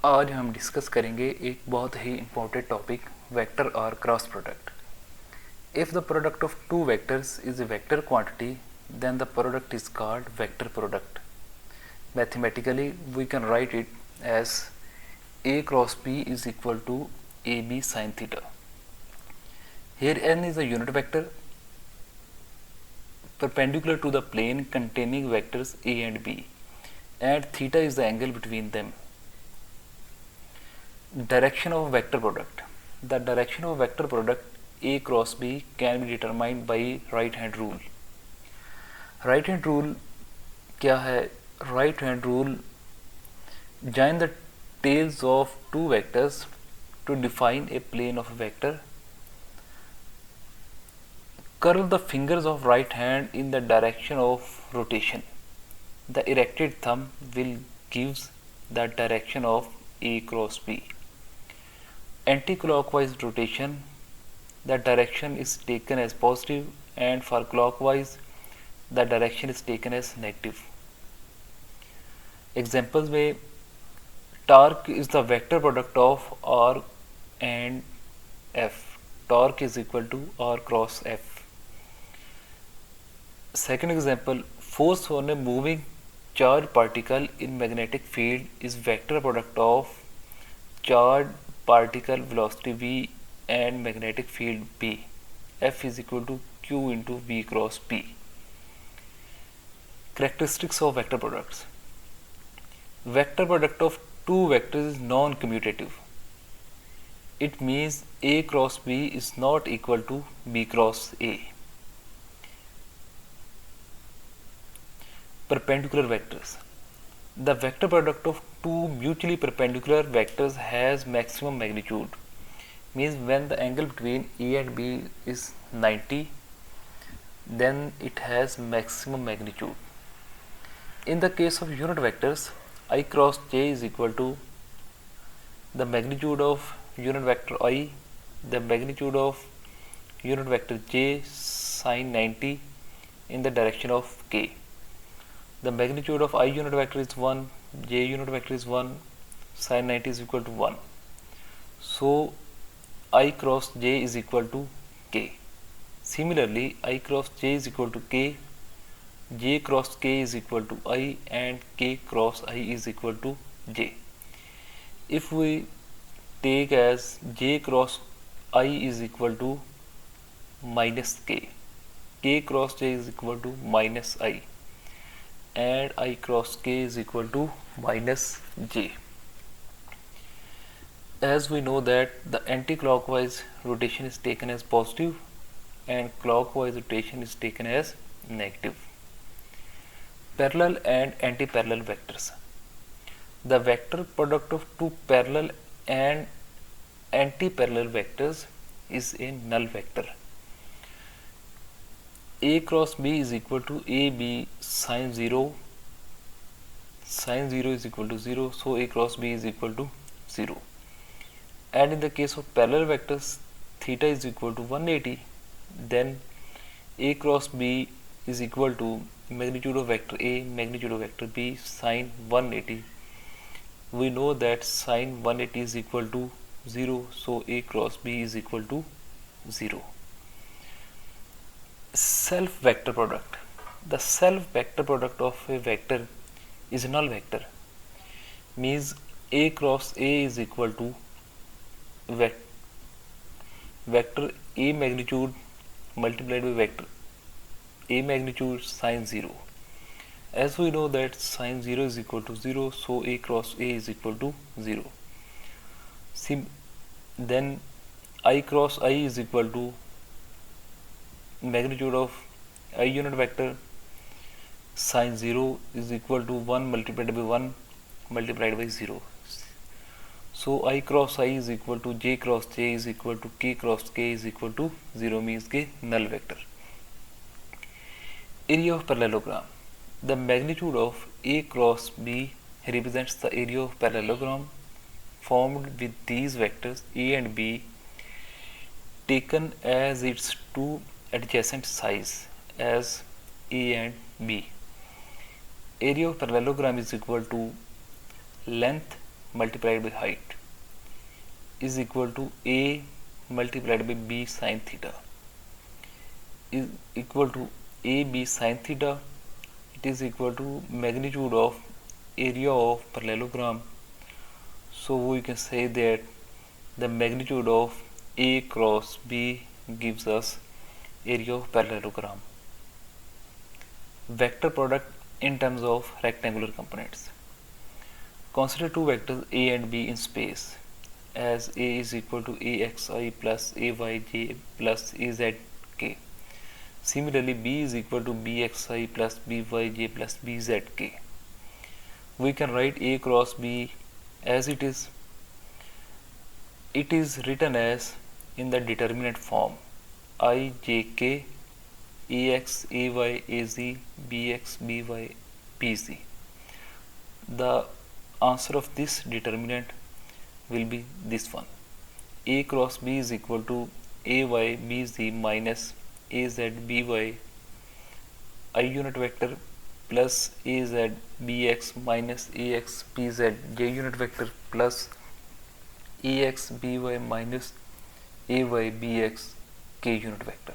आज हम डिस्कस करेंगे एक बहुत ही इम्पोर्टेंट टॉपिक, वेक्टर और cross product. If the product of two vectors is a vector quantity, then the product is called vector product. Mathematically, we can write it as A cross B is equal to AB sin theta. Here n is a unit vector perpendicular to the plane containing vectors A and B, and theta is the angle between them. Direction of vector product. The direction of vector product A cross B can be determined by right hand rule. Right hand rule क्या है? Right hand rule join the tails of two vectors to define a plane of a vector. Curl the fingers of right hand in the direction of rotation. The erected thumb will gives the direction of A cross B. Anti-clockwise rotation, the direction is taken as positive, and for clockwise the direction is taken as negative. Examples में torque is the vector product of R and F. Torque is equal to R cross F. Second example, force on a moving charged particle in magnetic field is vector product of charged particle velocity v and magnetic field B. F is equal to Q into V cross P. Characteristics of vector products. Vector product of two vectors is non-commutative. It means A cross B is not equal to B cross A. Perpendicular vectors. The vector product of two mutually perpendicular vectors has maximum magnitude. Means when the angle between A and B is 90, then it has maximum magnitude. In the case of unit vectors, I cross j is equal to the magnitude of unit vector I, the magnitude of unit vector j sine 90 in the direction of k. The magnitude of I unit vector is 1, j unit vector is 1, sine 90 is equal to 1. So I cross j is equal to k. Similarly, I cross j is equal to k, j cross k is equal to I, and k cross I is equal to j. If we take as j cross I is equal to minus k cross j is equal to minus I, and I cross k is equal to minus j. As we know that the anti-clockwise rotation is taken as positive and clockwise rotation is taken as negative. Parallel and anti-parallel vectors. The vector product of two parallel and anti-parallel vectors is a null vector. A cross B is equal to AB sine 0. Sine 0 is equal to 0, so A cross B is equal to 0. And in the case of parallel vectors, theta is equal to 180, then A cross B is equal to magnitude of vector A, magnitude of vector B, sine 180. We know that sine 180 is equal to 0, so A cross B is equal to 0. Self vector product. The self vector product of a vector is a null vector. Means A cross A is equal to vector A magnitude multiplied by vector A magnitude sine 0. As we know that sine 0 is equal to 0, so A cross A is equal to 0. Then I cross I is equal to magnitude of I unit vector sine 0 is equal to 1 multiplied by 1 multiplied by 0. So I cross I is equal to j cross j is equal to k cross k is equal to 0, means के null vector. Area of parallelogram. The magnitude of A cross B represents the area of parallelogram formed with these vectors A and B taken as its two adjacent sides as A and B. Area of parallelogram is equal to length multiplied by height is equal to A multiplied by B sin theta is equal to AB sin theta. It is equal to magnitude of area of parallelogram. So we can say that the magnitude of A cross B gives us area of parallelogram. Vector product in terms of rectangular components. Consider two vectors A and B in space as A is equal to AXI plus AYJ plus AZK. Similarly, B is equal to BXI plus BYJ plus BZK. We can write A cross B as it is. It is written as in the determinant form IJK AX AY AZ BX BY BZ. The answer of this determinant will be this one. A cross B is equal to AY BZ minus AZ BY I unit vector plus AZ BX minus AX BZ J unit vector plus AX BY minus AY BX K unit vector.